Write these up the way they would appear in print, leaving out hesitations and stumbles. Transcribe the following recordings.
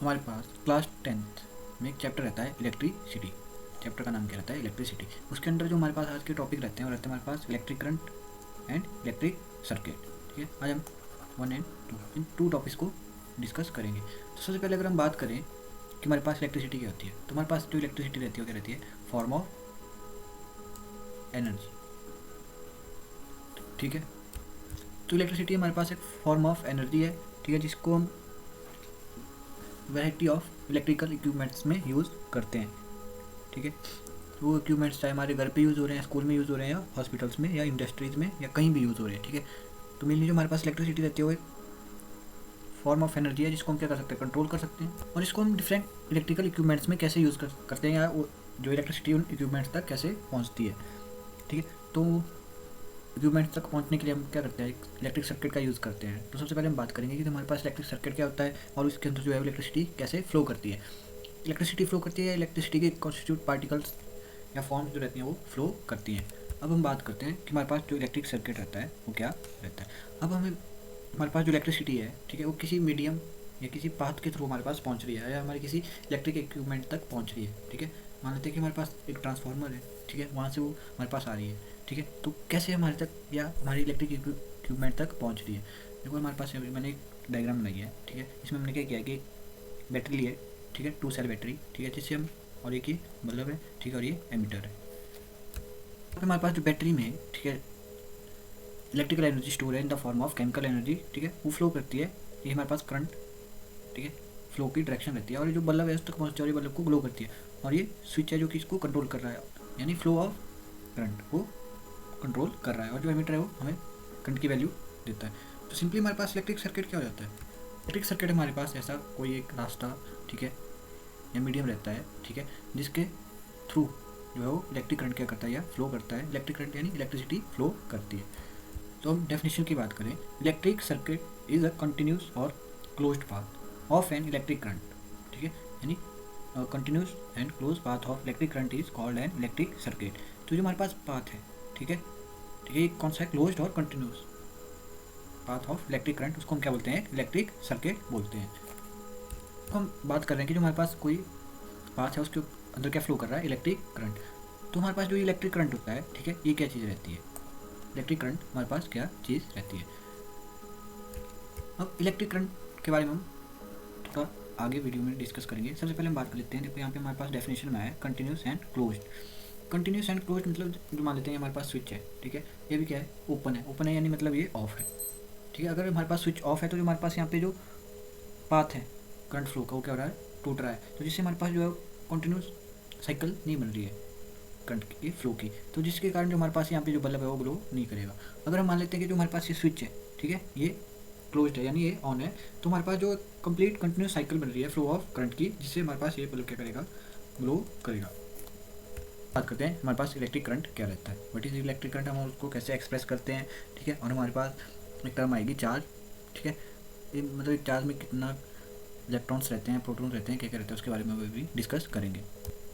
हमारे पास class 10th में एक चैप्टर रहता है इलेक्ट्रिसिटी। चैप्टर का नाम क्या रहता है? इलेक्ट्रिसिटी। उसके अंदर जो हमारे पास आज के टॉपिक रहते हैं वो रहते हैं हमारे पास electric current and electric circuit. ठीक है, आज हम 1 एंड 2 इन 2 टॉपिक्स को डिस्कस करेंगे। तो सबसे पहले अगर हम बात करें कि हमारे पास इलेक्ट्रिसिटी क्या होती है, तो हमारे पास जो इलेक्ट्रिसिटी रहती है वो क्या रहती है? Form of energy. ठीक है, तो इलेक्ट्रिसिटी हमारे पास एक फॉर्म ऑफ एनर्जी है। ठीक है, जिसको हम वैरायटी ऑफ इलेक्ट्रिकल इक्विपमेंट्स में यूज़ करते हैं। ठीक है, तो वो इक्विपमेंट्स चाहे हमारे घर पे यूज़ हो रहे हैं, स्कूल में यूज़ हो रहे हैं, या हॉस्पिटल्स में, या इंडस्ट्रीज़ में, या कहीं भी यूज़ हो रहे हैं। ठीक है, तो मेनली जो हमारे पास इलेक्ट्रिसिटी रहती है वो एक फॉर्म ऑफ एनर्जी है, जिसको हम क्या कर सकते हैं? कंट्रोल कर सकते हैं। और इसको हम डिफरेंट इलेक्ट्रिकल इक्विपमेंट्स में कैसे यूज़ करते हैं, या वो जो इलेक्ट्रिसिटी उन इक्विपमेंट्स तक कैसे पहुँचती है। ठीक है, तो इक्विपमेंट्स तक पहुंचने के लिए हम क्या करते हैं? इलेक्ट्रिक सर्किट का यूज़ करते हैं। तो सबसे पहले हम बात करेंगे कि हमारे पास इलेक्ट्रिक सर्किट क्या होता है और उसके अंदर जो है इलेक्ट्रिसिटी कैसे फ्लो करती है। इलेक्ट्रिसिटी फ्लो करती है, इलेक्ट्रिसिटी के कॉन्स्टिट्यूट पार्टिकल्स या फॉर्म्स जो रहती हैं वो फ्लो करती हैं। अब हम बात करते हैं कि हमारे पास जो इलेक्ट्रिक सर्किट रहता है वो क्या रहता है। अब हमारे पास जो इलेक्ट्रिसिटी है, ठीक है, वो किसी मीडियम या किसी पाथ के थ्रू हमारे पास पहुंच रही है, या हमारी किसी इलेक्ट्रिक इक्विपमेंट तक पहुंच रही है। ठीक है, मान लेते हैं कि हमारे पास एक ट्रांसफार्मर है। ठीक है, वहाँ से वो हमारे पास आ रही है। ठीक है, तो कैसे हमारे तक या हमारी इलेक्ट्रिक इक्विपमेंट तक पहुंच रही है? देखो हमारे पास मैंने एक डायग्राम बनाई है। ठीक है, इसमें हमने क्या किया कि बैटरी ली है। ठीक है, 2 सेल बैटरी। ठीक है, जिससे हम, और एक ये बल्ब है। ठीक है, और ये एमीटर है। तो हमारे पास जो बैटरी में, ठीक है, इलेक्ट्रिकल एनर्जी स्टोर है in the form of chemical energy. ठीक है, वो फ्लो करती है। ये हमारे पास करंट, ठीक है, फ्लो की डायरेक्शन रहती है। और ये जो बल्ब है उस तक पहुँचती है और ये बल्ब को ग्लो करती है। और ये स्विच है जो कि इसको कंट्रोल कर रहा है, यानी फ्लो ऑफ करंट को कंट्रोल कर रहा है। और जो एमीटर है वो हमें करंट की वैल्यू देता है। तो सिंपली हमारे पास इलेक्ट्रिक सर्किट क्या हो जाता है? इलेक्ट्रिक सर्किट हमारे पास ऐसा कोई एक रास्ता, ठीक है, या मीडियम रहता है। ठीक है, जिसके थ्रू जो है वो इलेक्ट्रिक करंट क्या करता है या फ्लो करता है। इलेक्ट्रिक करंट यानी इलेक्ट्रिसिटी फ्लो करती है। तो हम डेफिनेशन की बात करें, electric circuit is a continuous और closed path of an electric current. ठीक है, यानी continuous and close path of electric current is called an electric circuit. तो जो हमारे पास पाथ है, ठीक है, ठीक है, कौन सा है? क्लोज्ड और continuous path of electric current, उसको हम क्या बोलते हैं? इलेक्ट्रिक सर्किट बोलते हैं। तो हम बात कर रहे हैं कि जो हमारे पास कोई पाथ है उसके अंदर क्या फ्लो कर रहा है? Electric current. तो हमारे पास जो इलेक्ट्रिक करंट होता है, ठीक है, ये क्या चीज़ रहती है? इलेक्ट्रिक करंट हमारे पास क्या चीज़ रहती है? अब इलेक्ट्रिक करंट के बारे में हम थोड़ा आगे वीडियो में डिस्कस करेंगे। सबसे पहले हम बात कर लेते हैं। देखो यहाँ पे हमारे पास डेफिनेशन में आया है continuous and closed. Continuous and closed मतलब जो मान लेते हैं हमारे पास स्विच है। ठीक है, ये भी क्या है? ओपन है। ओपन है यानी मतलब ये ऑफ है। ठीक है, अगर हमारे पास स्विच ऑफ है तो जो हमारे पास यहाँ पे जो पाथ है करंट फ्लो का वो क्या हो रहा है? टूट रहा है। तो जिससे हमारे पास जो है कंटिन्यूस साइकिल नहीं बन रही है करंट की फ्लो की। तो जिसके कारण जो हमारे पास यहाँ पे जो बल्ब है वो ग्लो नहीं करेगा। अगर हम मान लेते हैं कि जो हमारे पास ये स्विच है, ठीक है, ये क्लोज्ड है यानी ये ऑन है, तो हमारे पास जो कंप्लीट कंटिन्यूस साइकिल बन रही है फ्लो ऑफ करंट की, जिससे हमारे पास ये बल्ब क्या करेगा? ग्लो करेगा। बात करते हैं हमारे पास इलेक्ट्रिक करंट क्या रहता है। व्हाट इज इलेक्ट्रिक करंट, हम उसको कैसे एक्सप्रेस करते हैं। ठीक है, और हमारे पास एक टर्म आएगी चार्ज। ठीक है, ये मतलब एक चार्ज में कितना इलेक्ट्रॉन्स रहते हैं, प्रोटॉन्स रहते हैं, क्या क्या रहता है, उसके बारे में भी डिस्कस करेंगे।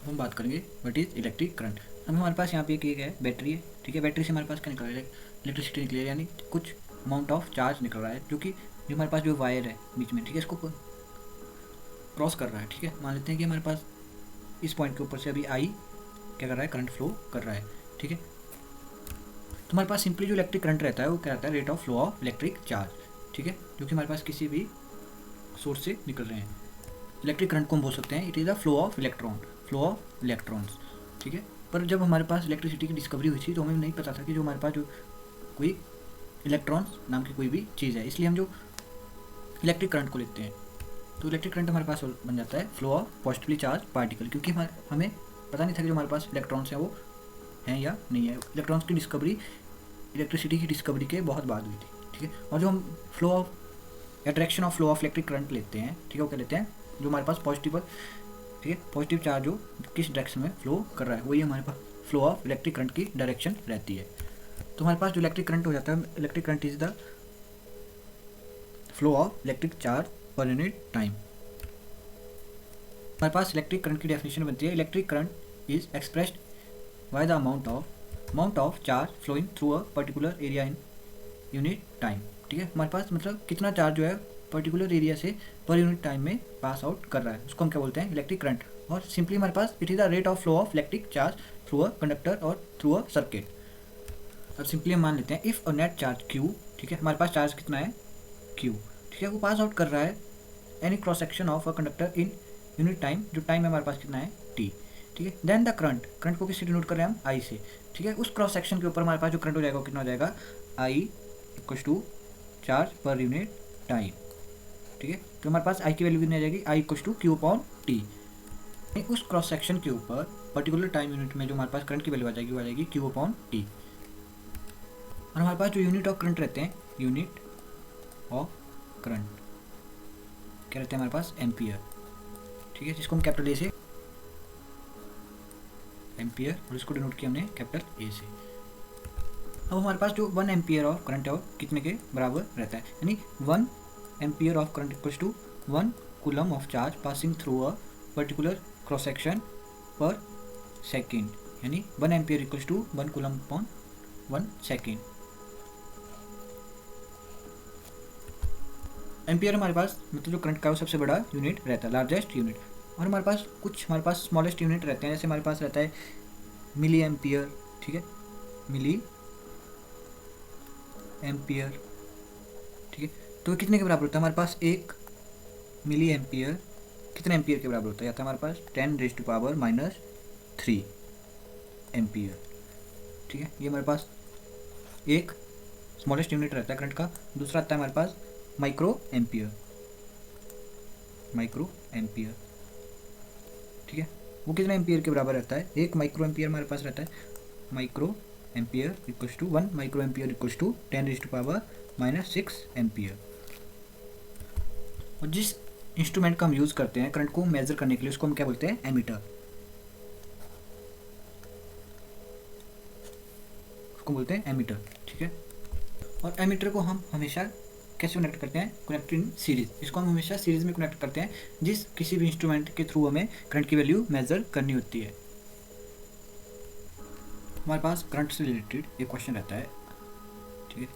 हम बात करेंगे व्हाट इज इलेक्ट्रिक करंट। अब हमारे पास यहाँ पे एक है बैटरी है। ठीक है, बैटरी से हमारे पास क्या निकल रहा है? इलेक्ट्रिसिटी निकली है, यानी कुछ अमाउंट ऑफ चार्ज निकल रहा है, जो कि जो हमारे पास जो वायर है बीच में, ठीक है, इसको क्रॉस कर रहा है। ठीक है, मान लेते हैं कि हमारे पास इस पॉइंट के ऊपर से अभी आई क्या कर रहा है? करंट फ्लो कर रहा है। ठीक है, तो हमारे पास सिंपली जो इलेक्ट्रिक करंट रहता है वो क्या रहता है? Rate of flow of electric charge. ठीक है, जो कि हमारे पास किसी भी सोर्स से निकल रहे हैं। इलेक्ट्रिक करंट को हम बोल सकते हैं it is the flow of electron, flow of electrons. ठीक है, पर जब हमारे पास इलेक्ट्रिसिटी की डिस्कवरी हुई थी तो हमें नहीं पता था कि जो हमारे पास जो कोई इलेक्ट्रॉन्स नाम की कोई भी चीज़ है, इसलिए हम जो इलेक्ट्रिक करंट को लेते हैं। तो इलेक्ट्रिक करंट हमारे पास बन जाता है flow of positively charge particle, क्योंकि हमें पता नहीं था कि जो हमारे पास इलेक्ट्रॉन्स हैं वो हैं या नहीं है। इलेक्ट्रॉन्स की डिस्कवरी इलेक्ट्रिसिटी की डिस्कवरी के बहुत बाद हुई थी। ठीक है, और जो हम फ्लो ऑफ या direction of flow of electric current लेते हैं, ठीक है, वो क्या लेते हैं? जो हमारे पास पॉजिटिव, ठीक है, पॉजिटिव चार्ज जो किस डायरेक्शन में फ्लो कर रहा है वही हमारे पास फ्लो ऑफ इलेक्ट्रिक करंट की डायरेक्शन रहती है। तो हमारे पास जो इलेक्ट्रिक करंट हो जाता है, electric current is the flow of electric charge per unit time. हमारे पास इलेक्ट्रिक करंट की डेफिनेशन बनती है, electric current is expressed by the amount of charge flowing through a particular area in unit time. ठीक है, हमारे पास मतलब कितना चार्ज जो है पर्टिकुलर एरिया से पर यूनिट टाइम में पास आउट कर रहा है, उसको हम क्या बोलते हैं, इलेक्ट्रिक करंट। और सिंपली हमारे पास it is the rate of flow of electric charge through a conductor और थ्रू अ सर्किट। अब सिंपली हम मान लेते हैं if a net charge Q, ठीक है, हमारे पास चार्ज कितना है क्यू, ठीक है, वो पास आउट कर रहा है any cross section of a conductor in unit time, जो टाइम है हमारे पास कितना है टी, ठीक है। देन द करंट, करंट को किससे डिनोट कर रहे हैं हम, आई से, ठीक है। उस क्रॉस सेक्शन के ऊपर हमारे पास जो करंट हो जाएगा वो कितना हो जाएगा, I equal to charge per unit time, ठीक है। तो हमारे पास आई की वैल्यू कितनी आ जाएगी, I equal to Q upon T. उस क्रॉस सेक्शन के ऊपर पर्टिकुलर टाइम यूनिट में जो हमारे पास करंट की वैल्यू आ जाएगी वो आ जाएगी क्यू अपॉन टी। और हमारे पास जो यूनिट ऑफ करंट रहते हैं, यूनिट ऑफ करंट क्या रहते हैं हमारे पास, एम्पियर, ठीक है, जिसको हम कैपिटल ए से एम्पियर और इसको डिनोट किया हमने कैपिटल ए से। अब हमारे पास जो 1 एम्पियर ऑफ करंट है वो कितने के बराबर रहता है, यानी 1 ampere of current equals to 1 coulomb of charge passing through a particular cross section per second, यानी 1 ampere equals to 1 coulomb upon 1 second. Ampere हमारे पास मतलब जो करंट का वो सबसे बड़ा यूनिट रहता है, लार्जेस्ट यूनिट। और हमारे पास कुछ हमारे पास स्मॉलेस्ट यूनिट रहते हैं, जैसे हमारे पास रहता है मिली एम्पियर, ठीक है, मिली एम्पियर, ठीक है। तो कितने के बराबर होता है हमारे पास, 1 मिली एम्पियर कितने एम्पियर के बराबर होता है, या तो हमारे पास 10⁻³ एम्पियर, ठीक है। ये हमारे पास एक स्मॉलेस्ट यूनिट रहता है करंट का। दूसरा आता है हमारे पास माइक्रो एम्पियर, माइक्रो एम्पियर, ठीक है। वो कितने एम्पियर के बराबर रहता है, 1 माइक्रो एम्पियर हमारे पास रहता है। Micro ampere equals to 1 micro ampere equals to 10⁻⁻6 ampere. और जिस इंस्ट्रूमेंट का हम यूज़ करते हैं करंट को मेजर करने के लिए उसको हम क्या बोलते हैं, एमीटर, उसको बोलते हैं एमीटर, ठीक है। और एमीटर को हम हमेशा कैसे कनेक्ट करते हैं, कनेक्ट इन सीरीज, इसको हम हमेशा सीरीज में कनेक्ट करते हैं जिस किसी भी इंस्ट्रूमेंट के थ्रू हमें करंट की वैल्यू मेजर करनी होती है। हमारे पास करंट से रिलेटेड एक क्वेश्चन रहता है, ठीक है।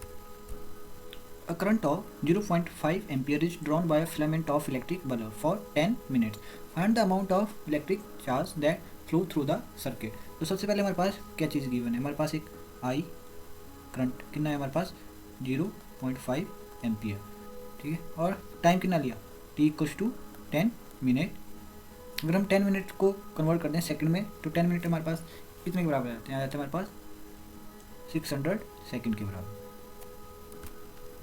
A current of 0.5 ampere is drawn by a filament of electric bulb for 10 minutes. Find the amount of electric charge that flow through the circuit. तो सबसे पहले हमारे पास क्या चीज़ गिवन है, हमारे पास एक I करंट कितना है हमारे पास 0.5 एम्पियर, ठीक है। और टाइम कितना लिया, t इक्वल्स टू 10 मिनट। अगर हम 10 मिनट को कन्वर्ट करते हैं सेकंड में तो 10 मिनट हमारे पास कितने के बराबर आते हैं, आ जाते हैं हमारे पास 600 सेकंड के बराबर।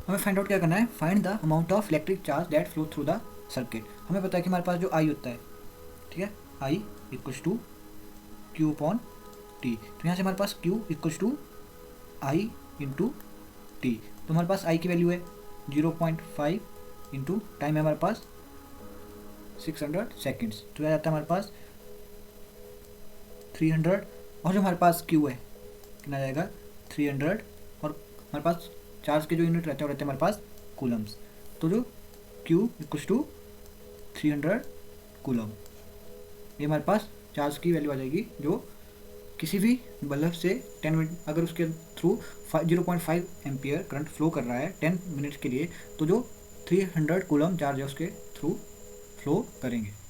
हमें फाइंड आउट क्या करना है, find the amount of electric charge that flow through the circuit. हमें पता है कि हमारे पास जो आई होता है, ठीक है, I equals to Q upon T. तो यहाँ से हमारे पास Q equals to I into T. तो हमारे पास आई की वैल्यू है 0.5 इंटू टाइम है हमारे पास 600 सेकेंड्स, तो आ जाता है हमारे पास 300। और जो हमारे पास क्यू है कितना जाएगा 300, और हमारे पास चार्ज के जो यूनिट रहते हैं वो रहते हैं हमारे पास कूलम्स। तो जो Q इक्वल्स टू 300 कूलम, ये हमारे पास चार्ज की वैल्यू आ जाएगी जो किसी भी बल्ब से 10 मिनट अगर उसके थ्रू 0.5 एम्पियर करंट फ्लो कर रहा है 10 मिनट के लिए, तो जो 300 कूलम चार्ज है उसके थ्रू फ्लो करेंगे।